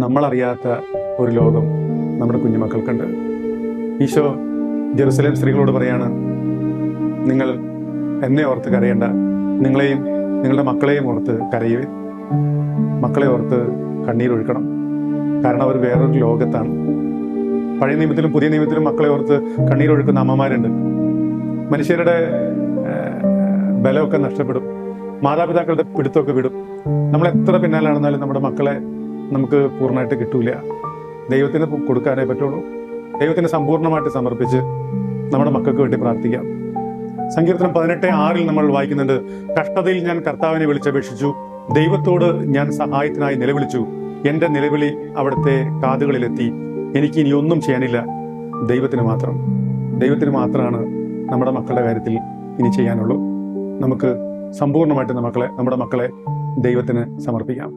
നമ്മളറിയാത്ത ഒരു ലോകം നമ്മുടെ കുഞ്ഞുമക്കൾക്കുണ്ട്. ഈശോ ജെറുസലേം സ്ത്രീകളോട് പറയാണ്, നിങ്ങൾ എന്നെ ഓർത്ത് കരയേണ്ട, നിങ്ങളെയും നിങ്ങളുടെ മക്കളെയും ഓർത്ത് കരയുവിൻ. മക്കളെ ഓർത്ത് കണ്ണീരൊഴുക്കണം. കാരണം അവർ വേറൊരു ലോകത്താണ്. പഴയ നിയമത്തിലും പുതിയ നിയമത്തിലും മക്കളെ ഓർത്ത് കണ്ണീരൊഴുക്കുന്ന അമ്മമാരുണ്ട്. മനുഷ്യരുടെ ബലമൊക്കെ നഷ്ടപ്പെടും, മാതാപിതാക്കളുടെ പിടുത്തമൊക്കെ വിടും. നമ്മൾ എത്ര പിന്നാലാണെന്നാലും നമ്മുടെ മക്കളെ നമുക്ക് പൂർണ്ണമായിട്ട് കിട്ടൂല. ദൈവത്തിന് കൊടുക്കാനേ പറ്റുള്ളൂ. ദൈവത്തിന് സമ്പൂർണ്ണമായിട്ട് സമർപ്പിച്ച് നമ്മുടെ മക്കൾക്ക് വേണ്ടി പ്രാർത്ഥിക്കാം. സങ്കീർത്തനം 18:6 നമ്മൾ വായിക്കുന്നുണ്ട്, കഷ്ടതയിൽ ഞാൻ കർത്താവിനെ വിളിച്ചപേക്ഷിച്ചു, ദൈവത്തോട് ഞാൻ സഹായത്തിനായി നിലവിളിച്ചു, എൻ്റെ നിലവിളി അവിടുത്തെ കാതുകളിലെത്തി, എനിക്ക് ഇനി ഒന്നും ചെയ്യാനില്ല. ദൈവത്തിന് മാത്രമാണ് നമ്മുടെ മക്കളുടെ കാര്യത്തിൽ ഇനി ചെയ്യാനുള്ളൂ. നമുക്ക് സമ്പൂർണ്ണമായിട്ട് നമ്മുടെ മക്കളെ ദൈവത്തിന് സമർപ്പിക്കാം.